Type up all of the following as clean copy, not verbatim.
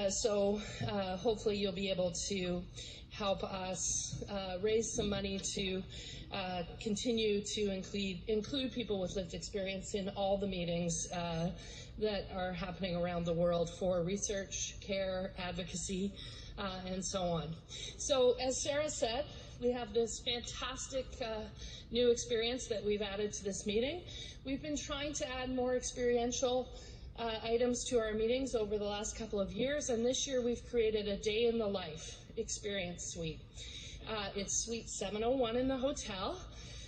So hopefully you'll be able to help us raise some money to continue to include people with lived experience in all the meetings that are happening around the world for research, care, advocacy, and so on. So as Sara said, we have this fantastic new experience that we've added to this meeting. We've been trying to add more experiential items to our meetings over the last couple of years, and this year we've created a day in the life experience suite. It's Suite 701 in the hotel,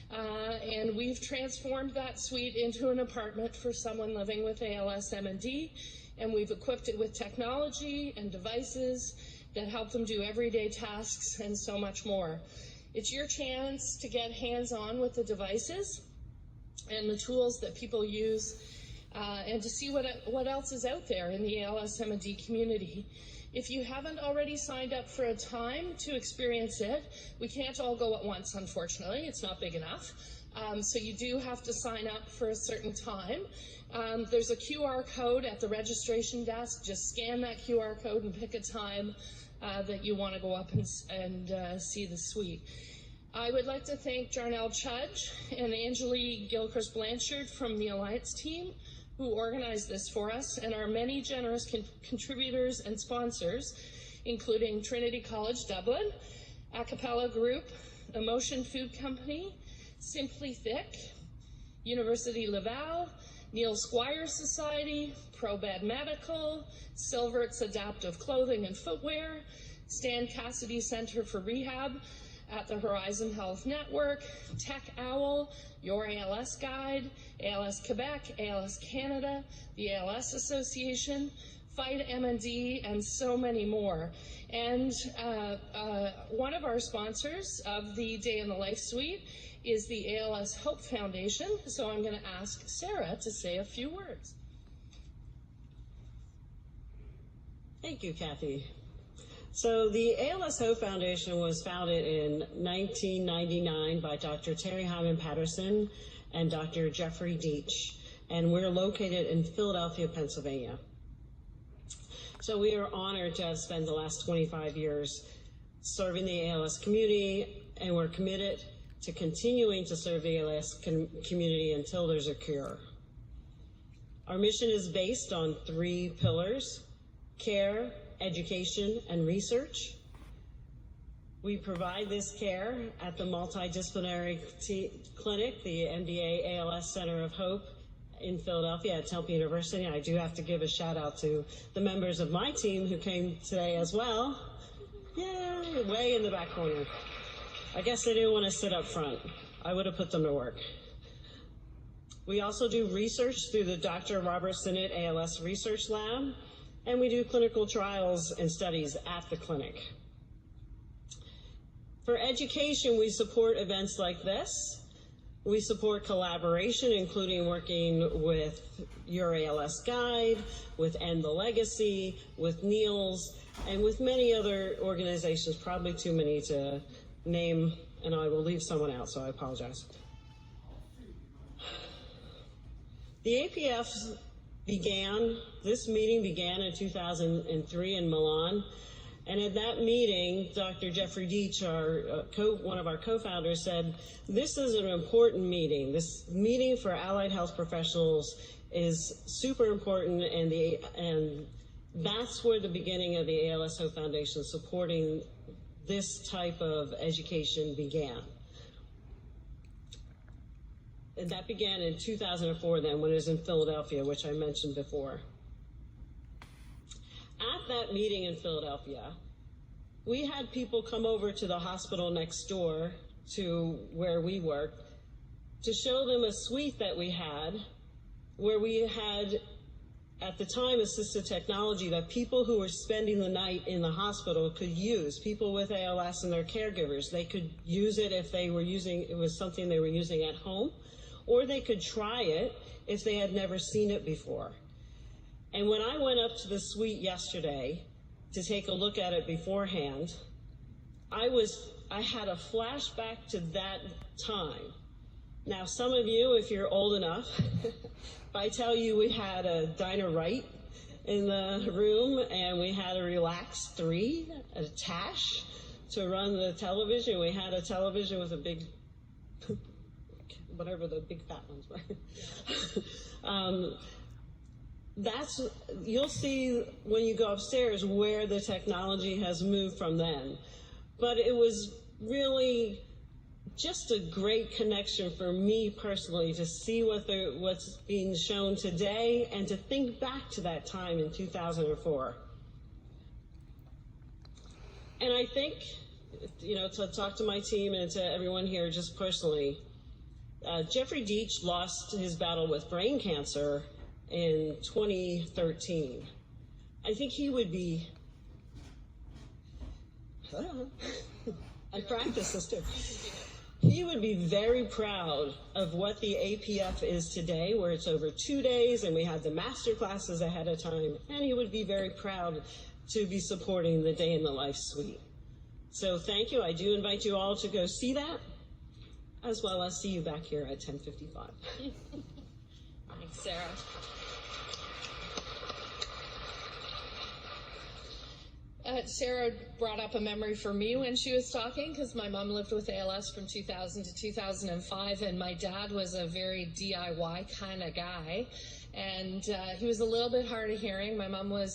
and we've transformed that suite into an apartment for someone living with ALS MND, and we've equipped it with technology and devices that help them do everyday tasks and so much more. It's your chance to get hands-on with the devices and the tools that people use, and to see what else is out there in the ALS MND community. If you haven't already signed up for a time to experience it, we can't all go at once, unfortunately. It's not big enough. So you do have to sign up for a certain time. There's a QR code at the registration desk. Just scan that QR code and pick a time that you want to go up and see the suite. I would like to thank Jarnell Chudge and Angelie Gilchrist Blanchard from the Alliance team who organized this for us, and our many generous contributors and sponsors, including Trinity College Dublin, Acapella Group, Emotion Food Company, Simply Thick, University Laval, Neil Squires Society, ProBed Medical, Silvert's Adaptive Clothing and Footwear, Stan Cassidy Center for Rehab at the Horizon Health Network, Tech Owl, Your ALS Guide, ALS Quebec, ALS Canada, the ALS Association, Fight MND, and so many more. And one of our sponsors of the Day in the Life Suite is the ALS Hope Foundation, so I'm going to ask Sara to say a few words. Thank you, Cathy. So the ALS Hope Foundation was founded in 1999 by Dr. Terry Hyman Patterson and Dr. Jeffrey Deach, and we're located in Philadelphia, Pennsylvania. So we are honored to have spent the last 25 years serving the ALS community, and we're committed to continuing to serve the ALS community until there's a cure. Our mission is based on 3 pillars: care, education, and research. We provide this care at the multidisciplinary clinic, the MDA ALS Center of Hope in Philadelphia at Temple University. And I do have to give a shout out to the members of my team who came today as well. Yay, way in the back corner. I guess they didn't want to sit up front. I would have put them to work. We also do research through the Dr. Robert Sinnott ALS Research Lab, and we do clinical trials and studies at the clinic. For education, we support events like this. We support collaboration, including working with Your ALS Guide, with End the Legacy, with NEALS, and with many other organizations, probably too many to name, and I will leave someone out, so I apologize. The APF this meeting began in 2003 in Milan, and at that meeting, Dr. Jeffrey Deach, one of our co-founders, said, this is an important meeting. This meeting for allied health professionals is super important, and that's where the beginning of the ALS Hope Foundation supporting this type of education began. And that began in 2004 then, when it was in Philadelphia, which I mentioned before. At that meeting in Philadelphia, we had people come over to the hospital next door to where we worked to show them a suite that we had, where we had, at the time, assistive technology that people who were spending the night in the hospital could use. People with ALS and their caregivers, they could use it if it was something they were using at home, or they could try it if they had never seen it before. And when I went up to the suite yesterday to take a look at it beforehand, I had a flashback to that time. Now, some of you, if you're old enough, if I tell you we had a diner right in the room, and we had a Relax 3, a Tash, to run the television. We had a television with a big, whatever the big fat ones were. You'll see when you go upstairs where the technology has moved from then. But it was really just a great connection for me personally to see what's being shown today and to think back to that time in 2004. And I think, to talk to my team and to everyone here just personally, Jeffrey Deitch lost his battle with brain cancer in 2013. I think he would be, I practice this too. He would be very proud of what the APF is today, where it's over 2 days and we had the master classes ahead of time, and he would be very proud to be supporting the Day in the Life Suite. So thank you. I do invite you all to go see that, as well as see you back here at 10:55. Thanks, Sarah. Sarah brought up a memory for me when she was talking, because my mom lived with ALS from 2000 to 2005, and my dad was a very DIY kind of guy, and he was a little bit hard of hearing. My mom was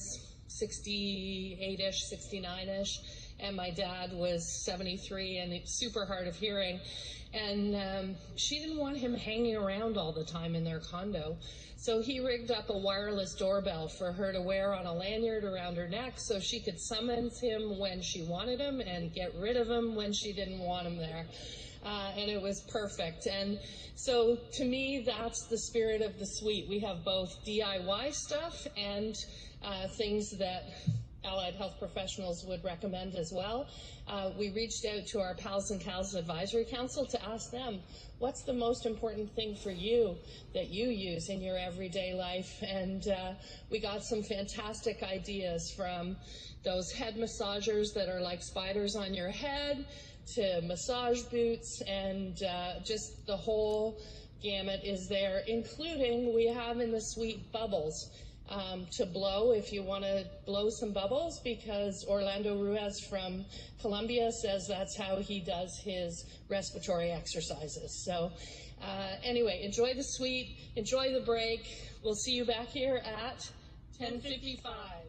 68-ish, 69-ish, and my dad was 73 and super hard of hearing, and she didn't want him hanging around all the time in their condo. So he rigged up a wireless doorbell for her to wear on a lanyard around her neck so she could summons him when she wanted him and get rid of him when she didn't want him there. And it was perfect. And so to me, that's the spirit of the suite. We have both DIY stuff and things that allied health professionals would recommend as well. We reached out to our Pals and Cows Advisory Council to ask them, what's the most important thing for you that you use in your everyday life? And we got some fantastic ideas, from those head massagers that are like spiders on your head, to massage boots, and just the whole gamut is there, including we have in the suite bubbles. To blow, if you want to blow some bubbles, because Orlando Ruiz from Colombia says that's how he does his respiratory exercises. So anyway, enjoy the suite, enjoy the break. We'll see you back here at 10:55.